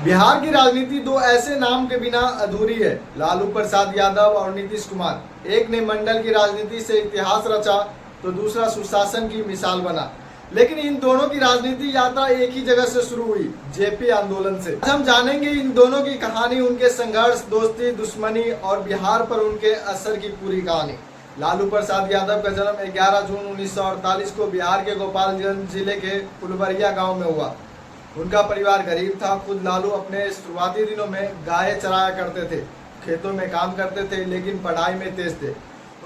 बिहार की राजनीति दो ऐसे नाम के बिना अधूरी है, लालू प्रसाद यादव और नीतीश कुमार। एक ने मंडल की राजनीति से इतिहास रचा तो दूसरा सुशासन की मिसाल बना। लेकिन इन दोनों की राजनीति यात्रा एक ही जगह से शुरू हुई, जेपी आंदोलन से। आज हम जानेंगे इन दोनों की कहानी, उनके संघर्ष, दोस्ती, दुश्मनी और बिहार पर उनके असर की पूरी कहानी। लालू प्रसाद यादव का जन्म 11 जून 1948 को बिहार के गोपालगंज जिले के फुलवरिया गांव में हुआ। उनका परिवार गरीब था। खुद लालू अपने शुरुआती दिनों में गाय चराया करते थे, खेतों में काम करते थे, लेकिन पढ़ाई में तेज थे।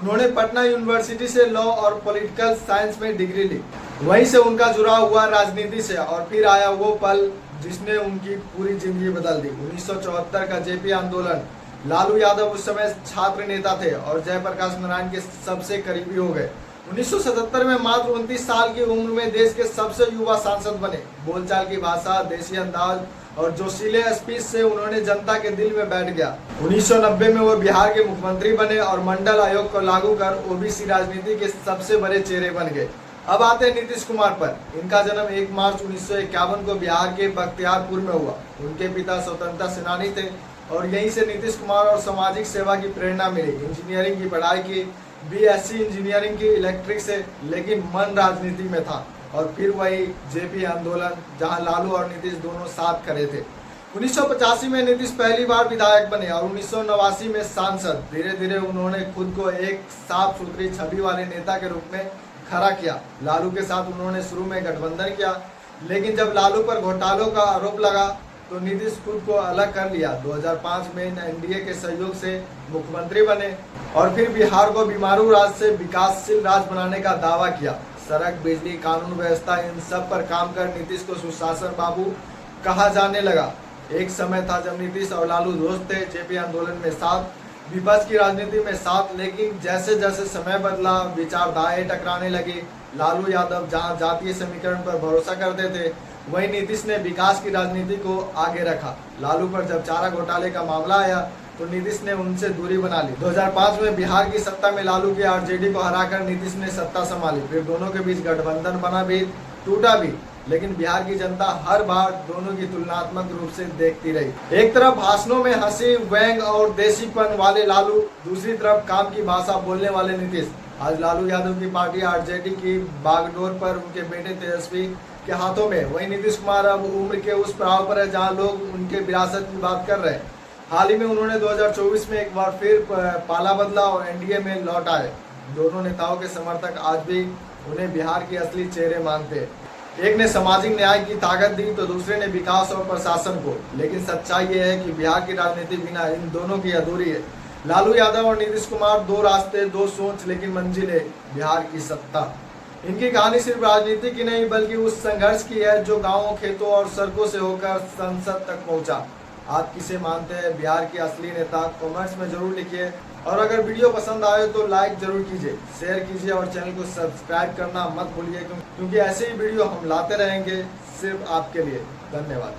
उन्होंने पटना यूनिवर्सिटी से लॉ और पॉलिटिकल साइंस में डिग्री ली। वहीं से उनका जुड़ाव हुआ राजनीति से और फिर आया वो पल जिसने उनकी पूरी जिंदगी बदल दी, 1974 का जेपी आंदोलन। लालू यादव उस समय छात्र नेता थे और जयप्रकाश नारायण के सबसे करीबी हो गए। 1977 में मात्र 29 साल की उम्र में देश के सबसे युवा सांसद बने। बोलचाल की भाषा, देसी अंदाज और जोशीले स्पीच से उन्होंने जनता के दिल में बैठ गया। 1990 में वो बिहार के मुख्यमंत्री बने और मंडल आयोग को लागू कर ओबीसी राजनीति के सबसे बड़े चेहरे बन गए। अब आते हैं नीतीश कुमार पर। इनका जन्म 1 मार्च 1951 को बिहार के बख्तियारपुर में हुआ। उनके पिता स्वतंत्रता सेनानी थे और यहीं से नीतीश कुमार और सामाजिक सेवा की प्रेरणा मिली। इंजीनियरिंग की पढ़ाई की, बीएससी इंजीनियरिंग की इलेक्ट्रिक से, लेकिन मन राजनीति में था। और फिर वही जेपी आंदोलन, जहां लालू और नीतीश दोनों साथ खड़े थे। 1985 में नीतीश पहली बार विधायक बने और 1989 में सांसद। धीरे धीरे उन्होंने खुद को एक साफ सुथरी छवि वाले नेता के रूप में खड़ा किया। लालू के साथ उन्होंने शुरू में गठबंधन किया, लेकिन जब लालू पर घोटालों का आरोप लगा तो नीतीश खुद को अलग कर लिया। 2005 में एनडीए के सहयोग से मुख्यमंत्री बने और फिर बिहार को बीमारू राज्य से विकासशील राज्य बनाने का दावा किया। सड़क, बिजली, कानून व्यवस्था, इन सब पर काम कर नीतीश को सुशासन बाबू कहा जाने लगा। एक समय था जब नीतीश और लालू दोस्त थे, जेपी आंदोलन में साथ, विपक्ष की राजनीति में साथ। लेकिन जैसे जैसे समय बदला, विचारधाराएं टकराने लगी। लालू यादव जहां जातीय समीकरण पर भरोसा करते थे, वहीं नीतीश ने विकास की राजनीति को आगे रखा। लालू पर जब चारा घोटाले का मामला आया तो नीतीश ने उनसे दूरी बना ली। 2005 में बिहार की सत्ता में लालू की आरजेडी को हराकर नीतीश ने सत्ता संभाली। फिर दोनों के बीच गठबंधन बना भी, टूटा भी, लेकिन बिहार की जनता हर बार दोनों की तुलनात्मक रूप से देखती रही। एक तरफ भाषणों में हंसी, व्यंग और देसीपन वाले लालू, दूसरी तरफ काम की भाषा बोलने वाले नीतीश। आज लालू यादव की पार्टी आरजेडी की बागडोर पर उनके बेटे तेजस्वी के हाथों में। वहीं नीतीश कुमार अब उम्र के उस पड़ाव पर है जहां लोग उनके विरासत की बात कर रहे हैं। हाल ही में उन्होंने 2024 में एक बार फिर पाला बदला और एनडीए में लौट आए। दोनों नेताओं के समर्थक आज भी उन्हें बिहार के असली चेहरे मानते हैं। एक ने सामाजिक न्याय की ताकत दी तो दूसरे ने विकास और प्रशासन को। लेकिन सच्चाई ये है कि बिहार की राजनीति बिना इन दोनों की अधूरी है। लालू यादव और नीतीश कुमार, दो रास्ते, दो सोच, लेकिन मंजिल है बिहार की सत्ता। इनकी कहानी सिर्फ राजनीति की नहीं बल्कि उस संघर्ष की है जो गांवों, खेतों और सड़कों से होकर संसद तक पहुंचा। आप किसे मानते हैं बिहार के असली नेता? कमेंट्स में जरूर लिखिए। और अगर वीडियो पसंद आए तो लाइक जरूर कीजिए, शेयर कीजिए और चैनल को सब्सक्राइब करना मत भूलिए, क्योंकि ऐसे ही वीडियो हम लाते रहेंगे सिर्फ आपके लिए। धन्यवाद।